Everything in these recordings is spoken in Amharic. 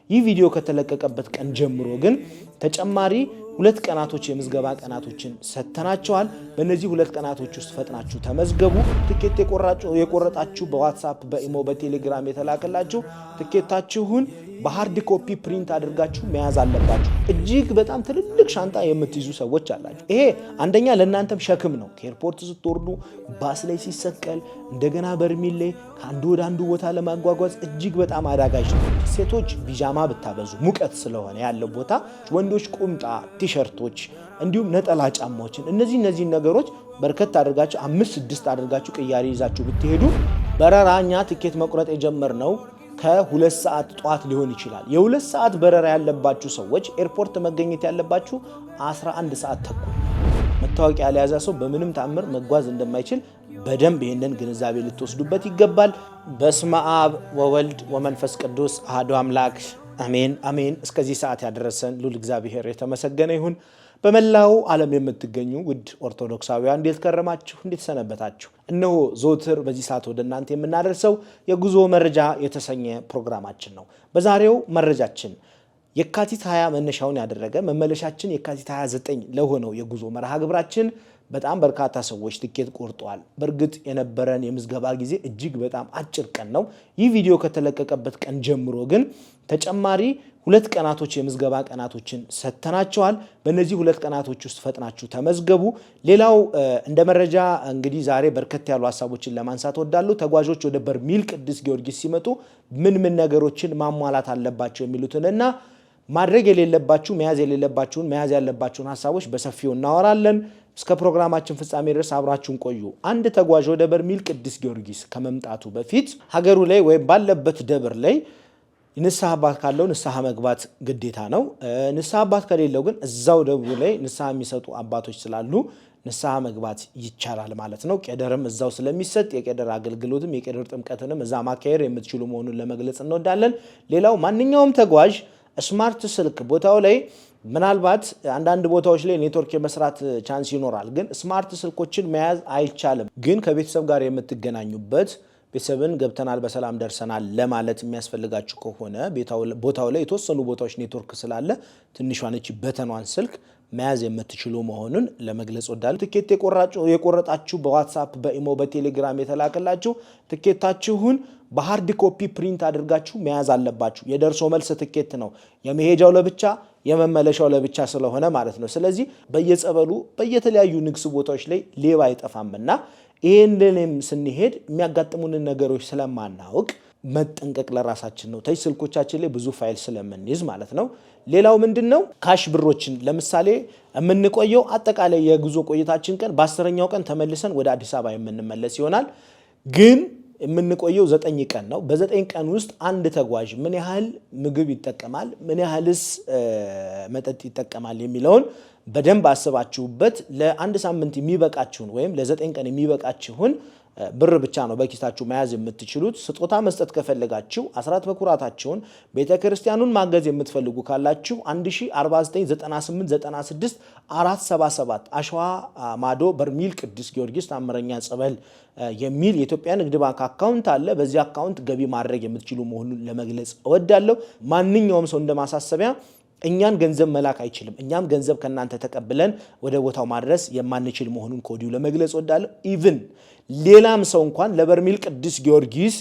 ይህ ቪዲዮ ከተለቀቀበት ቀን ጀምሮ ግን ተጨማሪ 2 ቀናቶች የምዝገባ ቀናቶችን ሰተናቸዋል። በእነዚህ 2 ቀናቶች ውስጥ ፈጥናችሁ ተመዝገቡ። ትኬት የቆረጣችሁ በዋትስአፕ በኢሞ በቴሌግራም የተላከላችሁ ትኬታችሁን በሃርድ ኮፒ ፕሪንት አድርጋችሁ መያዝ አለባችሁ። እጅግ በጣም ትልልቅ ሻንጣ የምትይዙ ሰዎች አላችሁ። ይሄ አንደኛ ለእናንተም ሸክም ነው። ከኤርፖርት ስትወርዱ ባስ ላይ ሲሰቀል እንደገና በርሚል ላይ ከአንዱ ወደ አንዱ ቦታ ለማጓጓዝ እጅግ በጣም አዳጋች ነው። ሴቶች ቢጃማ ብታበዙ ሙቀት ስለሆነ ያለው ቦታ፣ ወንዶች ቁምጣ፣ ቲሸርቶች እንዲሁም ነጠላ ጫማዎችን እነዚህ ነገሮች በርከት አድርጋችሁ 5-6 አድርጋችሁ ቅያሪ ይዛችሁ ብትሄዱ በረራኛ ትኬት መቁረጥ የጀመርነው ከ2 ሰዓት ጧት ሊሆን ይችላል። የ2 ሰዓት በረራ ያለባችሁ ሰዎች ኤርፖርት መገኘት ያለባችሁ 11 ሰዓት ተኩል። መታወቂያ ያልያዘ ሰው በምንም ተአምር መጓዝ እንደማይችል በደንብ ይሄንን ግንዛቤ ልትወስዱበት ይገባል። በስመ አብ ወወልድ ወመንፈስ ቅዱስ አሐዱ አምላክ አሜን አሜን። እስከዚህ ሰዓት ያደረሰን ሉል እግዚአብሔር የተመሰገነ ይሁን። በመላው ዓለም የምትገኙ ውድ ኦርቶዶክሳውያን እንዴት ከረማችሁ? እንዴት ሰነበታችሁ? እነሆ ዘወትር በዚህ ሰዓት ወደ እናንተ የምናደርሰው የጉዞ መረጃ የተሰኘ ፕሮግራማችን ነው። በዛሬው መረጃችን የካቲት 20 መነሻውን ያደረገ መመለሻችን የካቲት 29 ለሆነው የጉዞ መርሃ ግብራችን በጣም በርካታ ሰዎች ትኬት ቆርጠዋል። በእርግጥ የነበረን የምዝገባ ጊዜ እጅግ በጣም አጭር ቀን ነው። ይህ ቪዲዮ ከተለቀቀበት ቀን ጀምሮ ግን ተጨማሪ 2 ቀናቶች የምዝገባ ቀናቶችን ሰተናቸዋል። በእነዚህ 2 ቀናቶች ውስጥ ፈጥናችሁ ተመዝገቡ። ሌላው እንደ መረጃ እንግዲህ ዛሬ በርከት ያሉ ሀሳቦችን ለማንሳት ወዳለሁ። ተጓዦች ወደ በርሜል ቅዱስ ጊዮርጊስ ሲመጡ ምን ነገሮችን ማሟላት አለባቸው የሚሉትንና ማድረግ የሌለባችሁ መያዝ ያለባችሁን ሀሳቦች በሰፊው እናወራለን። እስከ ፕሮግራማችን ፍጻሜ ድረስ አብራችሁን ቆዩ። አንድ ተጓዥ ወደ በርሜል ቅዱስ ጊዮርጊስ ከመምጣቱ በፊት ሀገሩ ላይ ወይም ባለበት ደብር ላይ ንስሐ አባት ካለው ንስሐ መግባት ግዴታ ነው። ንስሐ አባት ከሌለው ግን እዛው ደብሩ ላይ ንስሐ የሚሰጡ አባቶች ስላሉ ንስሐ መግባት ይቻላል ማለት ነው። ቄደርም እዛው ስለሚሰጥ የቄደር አገልግሎትም የቄደር ጥምቀትንም እዛ ማካሄድ የምትችሉ መሆኑን ለመግለጽ እንወዳለን። ሌላው ማንኛውም ተጓዥ ስማርት ስልክ ቦታው ላይ ምናልባት አንዳንድ ቦታዎች ላይ ኔትወርክ የመስራት ቻንስ ይኖራል፣ ግን ስማርት ስልኮችን መያዝ አይቻልም። ግን ከቤተሰብ ጋር የምትገናኙበት ቤተሰብን ገብተናል በሰላም ደርሰናል ለማለት የሚያስፈልጋችሁ ከሆነ ቦታው ላይ የተወሰኑ ቦታዎች ኔትወርክ ስላለ ትንሿን እቺ በተኗን ስልክ መያዝ የምትችሉ መሆኑን ለመግለጽ ወዳለሁ። ትኬት የቆረጣችሁ በዋትስአፕ በኢሞ በቴሌግራም የተላከላችሁ ትኬታችሁን በሃርድ ኮፒ ፕሪንት አድርጋችሁ መያዝ አለባችሁ። የደርሶ መልስ ትኬት ነው። የመሄጃው ለብቻ የመመለሻው ለብቻ ስለሆነ ማለት ነው። ስለዚህ በየጸበሉ በየተለያዩ ንግስ ቦታዎች ላይ ሌባ አይጠፋምና ይሄንንም ስንሄድ የሚያጋጥሙንን ነገሮች ስለማናውቅ መጠንቀቅ ለራሳችን ነው። ተይ ስልኮቻችን ላይ ብዙ ፋይል ስለምንይዝ ማለት ነው። ሌላው ምንድነው ካሽ ብሮችን ለምሳሌ የምንቆየው አጠቃላይ የጉዞ ቆይታችን ቀን በ10ኛው ቀን ተመልሰን ወደ አዲስ አበባ የምንመለስ ይሆናል። ግን የምንቆየው 9 ቀን ነው። በ9 ቀን ውስጥ አንድ ተጓዥ ምን ያህል ምግብ ይጠቀማል፣ ምን ያህልስ መጠጥ ይጠቀማል የሚለውን በደንብ አስባችሁበት ለአንድ ሳምንት የሚበቃችሁን ወይም ለ9 ቀን የሚበቃችሁን ብር ብቻ ነው በኪሳችሁ መያዝ የምትችሉት። ስጦታ መስጠት ከፈለጋችሁ አስራት በኩራታችሁን ቤተክርስቲያኑን ማገዝ የምትፈልጉ ካላችሁ 1499896477 አሸዋ ማዶ በርሜል ቅዱስ ጊዮርጊስ ታምረኛ ጸበል የሚል የኢትዮጵያ ንግድ ባንክ አካውንት አለ። በዚህ አካውንት ገቢ ማድረግ የምትችሉ መሆኑን ለመግለጽ እወዳለሁ። ማንኛውም ሰው እንደማሳሰቢያ እኛን ገንዘብ መላክ አይችልም። እኛም ገንዘብ ከናንተ ተቀብለን ወደ ቦታው ማድረስ የማንችል መሆኑን ኮዲው ለመግለጽ እወዳለሁ። ኢቭን ሌላም ሰው እንኳን ለበርሜል ቅዱስ ጊዮርጊስ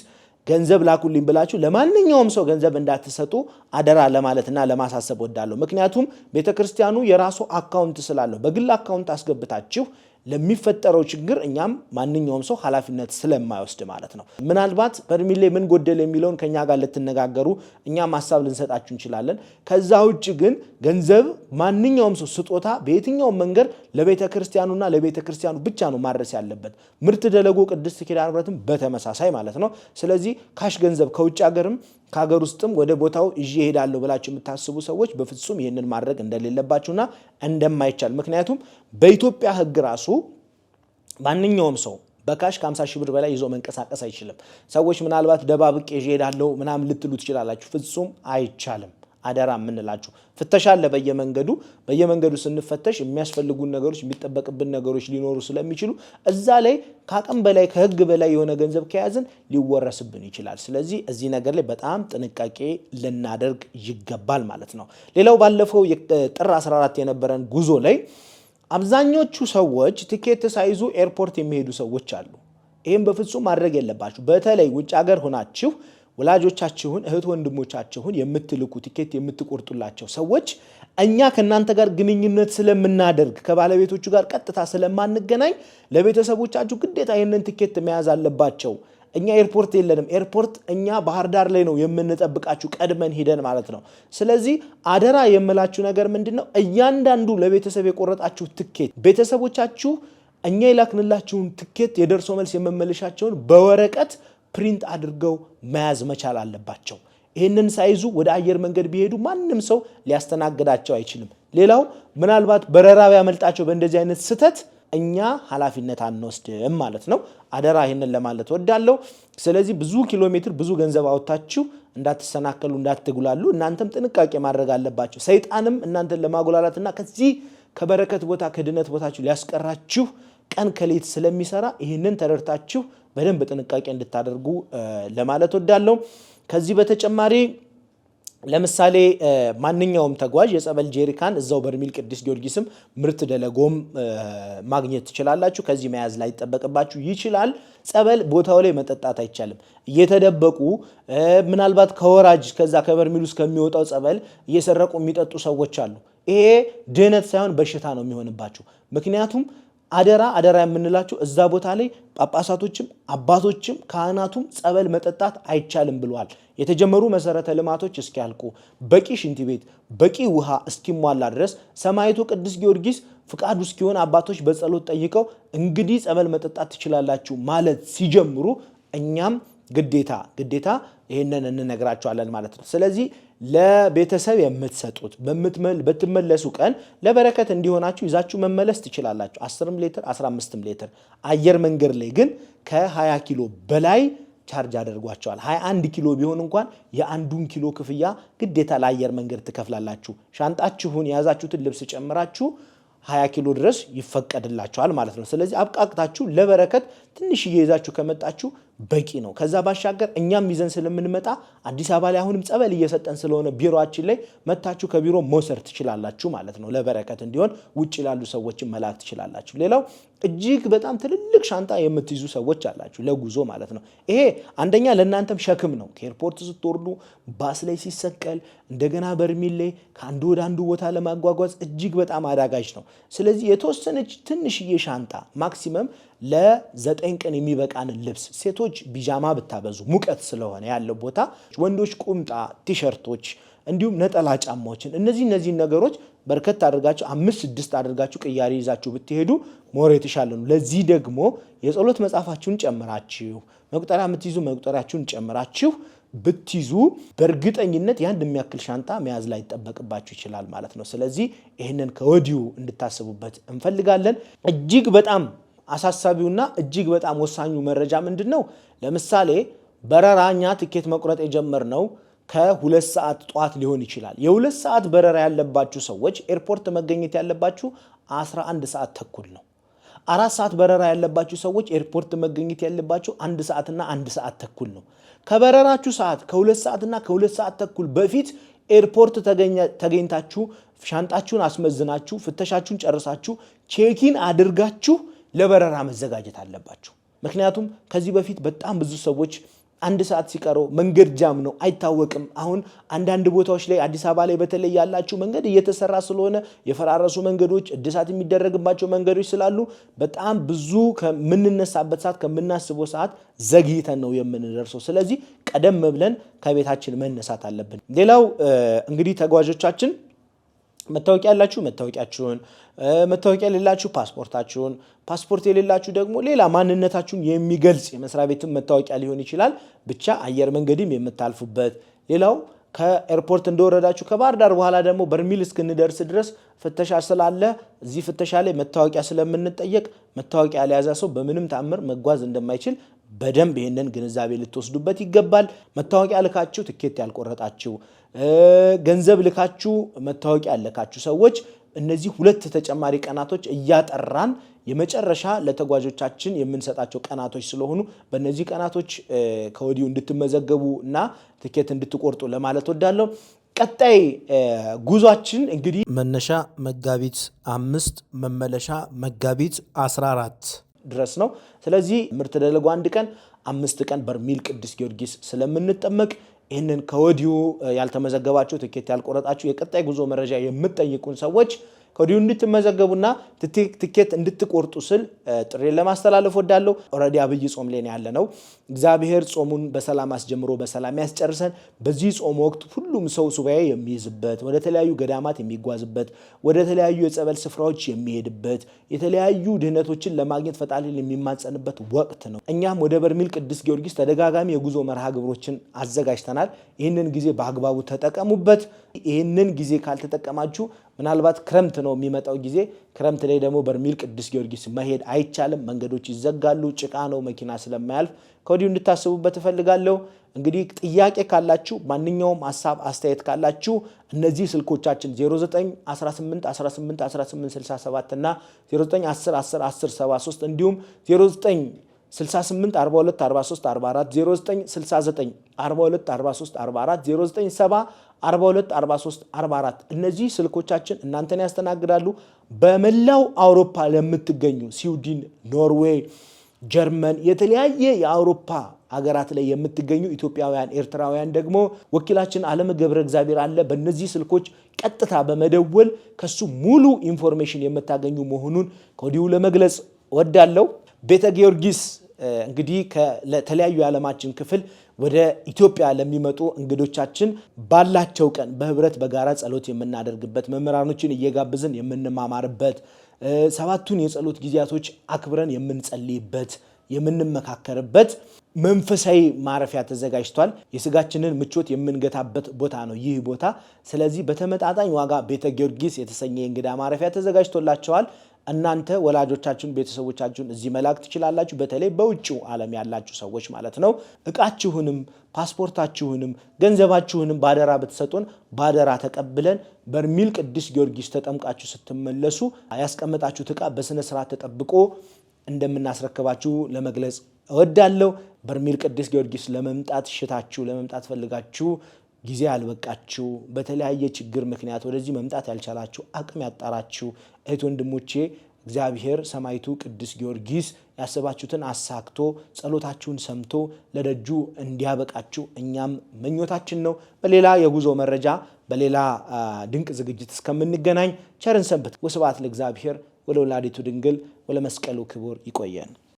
ገንዘብ ላኩልኝ ብላችሁ ለማንኛውም ሰው ገንዘብ እንዳትሰጡ አደራ ለማለትና ለማሳሰብ እወዳለሁ። ምክንያቱም ቤተክርስቲያኑ የራሱ አካውንት ስላለው በግል አካውንት አስገብታችሁ ለሚፈጠረው ችግር እኛም ማንኛውም ሰው ኃላፊነት ስለማይወስድ ማለት ነው። ምናልባት በርሜል ላይ ምን ጎደለ የሚለውን ከኛ ጋር ልትነጋገሩ እኛም ሐሳብ ልንሰጣችሁ እንችላለን። ከዛ ውጭ ግን ገንዘብ ማንኛውም ሰው ስጦታ በየትኛውም መንገድ ለቤተክርስቲያኑና ለቤተክርስቲያኑ ብቻ ነው ማድረስ ያለበት። ምርት ደለጎ ቅድስት ኪዳነ ምሕረትም በተመሳሳይ ማለት ነው። ስለዚህ ካሽ ገንዘብ ከውጭ ሀገርም ከሀገር ውስጥም ወደ ቦታው ይዤ እሄዳለሁ ብላችሁ የምታስቡ ሰዎች በፍጹም ይህንን ማድረግ እንደሌለባችሁና እንደማይቻል፣ ምክንያቱም በኢትዮጵያ ሕግ ራሱ ማንኛውም ሰው በካሽ ከ50 ሺህ ብር በላይ ይዞ መንቀሳቀስ አይችልም። ሰዎች ምናልባት ደባብቄ ይዤ እሄዳለሁ ምናምን ልትሉ ትችላላችሁ። ፍጹም አይቻልም። አደራ የምንላችሁ። ፍተሻ አለ በየመንገዱ ስንፈተሽ የሚያስፈልጉን ነገሮች የሚጠበቅብን ነገሮች ሊኖሩ ስለሚችሉ እዛ ላይ ከአቅም በላይ ከህግ በላይ የሆነ ገንዘብ ከያዝን ሊወረስብን ይችላል። ስለዚህ እዚህ ነገር ላይ በጣም ጥንቃቄ ልናደርግ ይገባል ማለት ነው። ሌላው ባለፈው ጥር 14 የነበረን ጉዞ ላይ አብዛኞቹ ሰዎች ቲኬት ሳይዙ ኤርፖርት የሚሄዱ ሰዎች አሉ። ይህም በፍጹም ማድረግ የለባችሁ። በተለይ ውጭ ሀገር ሆናችሁ ወላጆቻችሁን እህት ወንድሞቻችሁን የምትልኩ ቲኬት የምትቆርጡላቸው ሰዎች እኛ ከናንተ ጋር ግንኙነት ስለምናደርግ ከባለቤቶቹ ጋር ቀጥታ ስለማንገናኝ ለቤተሰቦቻችሁ ግዴታ ይሄንን ቲኬት መያዝ አለባቸው። እኛ ኤርፖርት የለንም። ኤርፖርት እኛ ባህር ዳር ላይ ነው የምንጠብቃችሁ ቀድመን ሄደን ማለት ነው። ስለዚህ አደራ የምላችሁ ነገር ምንድነው? እያንዳንዱ ለቤተሰብ የቆረጣችሁ ቲኬት ቤተሰቦቻችሁ እኛ የላክንላችሁን ቲኬት የደርሶ መልስ የመመለሻቸውን በወረቀት ፕሪንት አድርገው መያዝ መቻል አለባቸው። ይህንን ሳይዙ ወደ አየር መንገድ ቢሄዱ ማንም ሰው ሊያስተናግዳቸው አይችልም። ሌላው ምናልባት በረራ ያመልጣቸው በእንደዚህ አይነት ስህተት እኛ ኃላፊነት አንወስድም ማለት ነው። አደራ ይህንን ለማለት ወዳለው። ስለዚህ ብዙ ኪሎ ሜትር ብዙ ገንዘብ አውጥታችሁ እንዳትሰናከሉ እንዳትጉላሉ እናንተም ጥንቃቄ ማድረግ አለባችሁ። ሰይጣንም እናንተን ለማጉላላትና ከዚህ ከበረከት ቦታ ከድነት ቦታችሁ ሊያስቀራችሁ ቀን ከሌት ስለሚሰራ ይህንን ተረድታችሁ በደንብ ጥንቃቄ እንድታደርጉ ለማለት ወዳለው። ከዚህ በተጨማሪ ለምሳሌ ማንኛውም ተጓዥ የጸበል ጄሪካን እዛው በርሜል ቅዱስ ጊዮርጊስም ምርት ደለጎም ማግኘት ትችላላችሁ። ከዚህ መያዝ ላይ ይጠበቅባችሁ ይችላል። ጸበል ቦታው ላይ መጠጣት አይቻልም። እየተደበቁ ምናልባት ከወራጅ ከዛ ከበርሜል ውስጥ ከሚወጣው ጸበል እየሰረቁ የሚጠጡ ሰዎች አሉ። ይሄ ድህነት ሳይሆን በሽታ ነው የሚሆንባችሁ። ምክንያቱም አደራ የምንላችሁ እዛ ቦታ ላይ ጳጳሳቶችም አባቶችም ካህናቱም ጸበል መጠጣት አይቻልም ብለዋል። የተጀመሩ መሰረተ ልማቶች እስኪያልቁ በቂ ሽንት ቤት በቂ ውሃ እስኪሟላ ድረስ ሰማዕቱ ቅዱስ ጊዮርጊስ ፍቃዱ እስኪሆን አባቶች በጸሎት ጠይቀው እንግዲህ ጸበል መጠጣት ትችላላችሁ ማለት ሲጀምሩ እኛም ግዴታ ይሄንን እንነግራቸዋለን ማለት ነው። ስለዚህ ለቤተሰብ የምትሰጡት በትመለሱ ቀን ለበረከት እንዲሆናችሁ ይዛችሁ መመለስ ትችላላችሁ። 10 ሊትር 15 ሊትር። አየር መንገድ ላይ ግን ከ20 ኪሎ በላይ ቻርጅ አድርጓቸዋል። 21 ኪሎ ቢሆን እንኳን የአንዱን ኪሎ ክፍያ ግዴታ ለአየር መንገድ ትከፍላላችሁ። ሻንጣችሁን የያዛችሁትን ልብስ ጨምራችሁ 20 ኪሎ ድረስ ይፈቀድላችኋል ማለት ነው። ስለዚህ አብቃቅታችሁ ለበረከት ትንሽዬ ይዛችሁ ከመጣችሁ በቂ ነው። ከዛ ባሻገር እኛም ይዘን ስለምንመጣ አዲስ አበባ ላይ አሁንም ጸበል እየሰጠን ስለሆነ ቢሮአችን ላይ መታችሁ ከቢሮ መውሰድ ትችላላችሁ ማለት ነው። ለበረከት እንዲሆን ውጭ ላሉ ሰዎችን መላክ ትችላላችሁ። ሌላው እጅግ በጣም ትልልቅ ሻንጣ የምትይዙ ሰዎች አላችሁ ለጉዞ ማለት ነው። ይሄ አንደኛ ለእናንተም ሸክም ነው። ከኤርፖርት ስትወርዱ ባስ ላይ ሲሰቀል እንደገና በርሜል ላይ ከአንዱ ወደ አንዱ ቦታ ለማጓጓዝ እጅግ በጣም አዳጋጅ ነው። ስለዚህ የተወሰነች ትንሽዬ ሻንጣ ማክሲመም ለ9 ቀን የሚበቃንን ልብስ ሴቶች ቢጃማ ብታበዙ ሙቀት ስለሆነ ያለው ቦታ ወንዶች ቁምጣ ቲሸርቶች እንዲሁም ነጠላ ጫማዎችን እነዚህ ነገሮች በርከት አድርጋችሁ 5-6 አድርጋችሁ ቅያሪ ይዛችሁ ብትሄዱ ሞር የተሻለ ነው። ለዚህ ደግሞ የጸሎት መጽሐፋችሁን ጨምራችሁ መቁጠሪያ የምትይዙ መቁጠሪያችሁን ጨምራችሁ ብትይዙ በእርግጠኝነት ያን የሚያክል ሻንጣ መያዝ ላይ ይጠበቅባችሁ ይችላል ማለት ነው። ስለዚህ ይህንን ከወዲሁ እንድታስቡበት እንፈልጋለን። እጅግ በጣም አሳሳቢውና እጅግ በጣም ወሳኙ መረጃ ምንድነው? ለምሳሌ በረራኛ ትኬት መቁረጥ የጀመርነው ከ2 ሰዓት ጧት ሊሆን ይችላል። የ2 ሰዓት በረራ ያለባችሁ ሰዎች ኤርፖርት መገኘት ያለባችሁ 11 ሰዓት ተኩል ነው። 4 ሰዓት በረራ ያለባችሁ ሰዎች ኤርፖርት መገኘት ያለባችሁ 1 ሰዓትና 1 ሰዓት ተኩል ነው። ከበረራችሁ ሰዓት ከ2 ሰዓትና ከ2 ሰዓት ተኩል በፊት ኤርፖርት ተገኝታችሁ ሻንጣችሁን አስመዝናችሁ ፍተሻችሁን ጨርሳችሁ ቼኪን አድርጋችሁ ለበረራ መዘጋጀት አለባችሁ። ምክንያቱም ከዚህ በፊት በጣም ብዙ ሰዎች 1 ሰዓት ሲቀረው መንገድ ጃም ነው አይታወቅም። አሁን አንዳንድ ቦታዎች ላይ አዲስ አበባ ላይ በተለይ ያላችሁ መንገድ እየተሰራ ስለሆነ የፈራረሱ መንገዶች እድሳት የሚደረግባቸው መንገዶች ስላሉ በጣም ብዙ ከምንነሳበት ሰዓት ከምናስበው ሰዓት ዘግይተን ነው የምንደርሰው። ስለዚህ ቀደም ብለን ከቤታችን መነሳት አለብን። ሌላው እንግዲህ ተጓዦቻችን መታወቂያ ያላችሁ መታወቂያችሁን፣ መታወቂያ የሌላችሁ ፓስፖርታችሁን፣ ፓስፖርት የሌላችሁ ደግሞ ሌላ ማንነታችሁን የሚገልጽ የመስሪያ ቤትም መታወቂያ ሊሆን ይችላል። ብቻ አየር መንገድም የምታልፉበት። ሌላው ከኤርፖርት እንደወረዳችሁ ከባህር ዳር በኋላ ደግሞ በርሜል እስክንደርስ ድረስ ፍተሻ ስላለ እዚህ ፍተሻ ላይ መታወቂያ ስለምንጠየቅ መታወቂያ ያልያዘ ሰው በምንም ተአምር መጓዝ እንደማይችል በደንብ ይሄንን ግንዛቤ ልትወስዱበት ይገባል። መታወቂያ ልካችሁ ትኬት ያልቆረጣችሁ፣ ገንዘብ ልካችሁ መታወቂያ ያለካችሁ ሰዎች እነዚህ ሁለት ተጨማሪ ቀናቶች እያጠራን የመጨረሻ ለተጓዦቻችን የምንሰጣቸው ቀናቶች ስለሆኑ በእነዚህ ቀናቶች ከወዲሁ እንድትመዘገቡ እና ትኬት እንድትቆርጡ ለማለት ወዳለሁ። ቀጣይ ጉዟችን እንግዲህ መነሻ መጋቢት 5 መመለሻ መጋቢት 14 ድረስ ነው። ስለዚህ ምርት ደለጎ 1 ቀን 5 ቀን በርሜል ቅዱስ ጊዮርጊስ ስለምንጠመቅ ይህንን ከወዲሁ ያልተመዘገባችሁ ትኬት ያልቆረጣችሁ የቀጣይ ጉዞ መረጃ የምትጠይቁን ሰዎች ከወዲሁ እንድትመዘገቡና ትኬት እንድትቆርጡ ስል ጥሪ ለማስተላለፍ ወዳለሁ። ኦሬዲ አብይ ጾም ላይ ያለነው እግዚአብሔር ጾሙን በሰላም አስጀምሮ በሰላም ያስጨርሰን። በዚህ ጾም ወቅት ሁሉም ሰው ሱባኤ የሚይዝበት፣ ወደ ተለያዩ ገዳማት የሚጓዝበት፣ ወደ ተለያዩ የጸበል ስፍራዎች የሚሄድበት፣ የተለያዩ ድህነቶችን ለማግኘት ፈጣሪን የሚማጸንበት ወቅት ነው። እኛም ወደ በርሜል ቅዱስ ጊዮርጊስ ተደጋጋሚ የጉዞ መርሃ ግብሮችን አዘጋጅተናል። ይህንን ጊዜ በአግባቡ ተጠቀሙበት። ይህንን ጊዜ ካልተጠቀማችሁ ምናልባት ክረምት ነው የሚመጣው ጊዜ። ክረምት ላይ ደግሞ በርሜል ቅዱስ ጊዮርጊስ መሄድ አይቻልም፣ መንገዶች ይዘጋሉ፣ ጭቃ ነው፣ መኪና ስለማያልፍ ከወዲሁ እንድታስቡበት እፈልጋለሁ። እንግዲህ ጥያቄ ካላችሁ ማንኛውም ሐሳብ አስተያየት ካላችሁ እነዚህ ስልኮቻችን 0918181867 እና 0910101073 እንዲሁም 0968424344 0969424344 0970424344 እነዚህ ስልኮቻችን እናንተን ያስተናግዳሉ። በመላው አውሮፓ ለምትገኙ ስዊድን፣ ኖርዌይ፣ ጀርመን የተለያየ የአውሮፓ ሀገራት ላይ የምትገኙ ኢትዮጵያውያን፣ ኤርትራውያን ደግሞ ወኪላችን ዓለም ገብረ እግዚአብሔር አለ። በእነዚህ ስልኮች ቀጥታ በመደወል ከሱ ሙሉ ኢንፎርሜሽን የምታገኙ መሆኑን ከወዲሁ ለመግለጽ ወዳለው ቤተ ጊዮርጊስ እንግዲህ ለተለያዩ የዓለማችን ክፍል ወደ ኢትዮጵያ ለሚመጡ እንግዶቻችን ባላቸው ቀን በህብረት በጋራ ጸሎት የምናደርግበት፣ መምህራኖችን እየጋበዝን የምንማማርበት፣ 7ቱን የጸሎት ጊዜያቶች አክብረን የምንጸልይበት፣ የምንመካከርበት መንፈሳዊ ማረፊያ ተዘጋጅቷል። የስጋችንን ምቾት የምንገታበት ቦታ ነው ይህ ቦታ። ስለዚህ በተመጣጣኝ ዋጋ ቤተ ጊዮርጊስ የተሰኘ እንግዳ ማረፊያ ተዘጋጅቶላቸዋል። እናንተ ወላጆቻችሁን፣ ቤተሰቦቻችሁን እዚህ መላክ ትችላላችሁ። በተለይ በውጭው ዓለም ያላችሁ ሰዎች ማለት ነው። እቃችሁንም ፓስፖርታችሁንም ገንዘባችሁንም ባደራ ብትሰጡን ባደራ ተቀብለን በርሜል ቅዱስ ጊዮርጊስ ተጠምቃችሁ ስትመለሱ ያስቀመጣችሁት እቃ በስነ ስርዓት ተጠብቆ እንደምናስረክባችሁ ለመግለጽ እወዳለሁ። በርሜል ቅዱስ ጊዮርጊስ ለመምጣት ሽታችሁ ለመምጣት ፈልጋችሁ ጊዜ ያልበቃችሁ፣ በተለያየ ችግር ምክንያት ወደዚህ መምጣት ያልቻላችሁ፣ አቅም ያጣራችሁ እህት ወንድሞቼ እግዚአብሔር ሰማዕቱ ቅዱስ ጊዮርጊስ ያሰባችሁትን አሳክቶ ጸሎታችሁን ሰምቶ ለደጁ እንዲያበቃችሁ እኛም ምኞታችን ነው። በሌላ የጉዞ መረጃ በሌላ ድንቅ ዝግጅት እስከምንገናኝ ቸርን ሰንብት። ወስብሐት ለእግዚአብሔር ወለወላዲቱ ድንግል ወለመስቀሉ ክቡር። ይቆየን።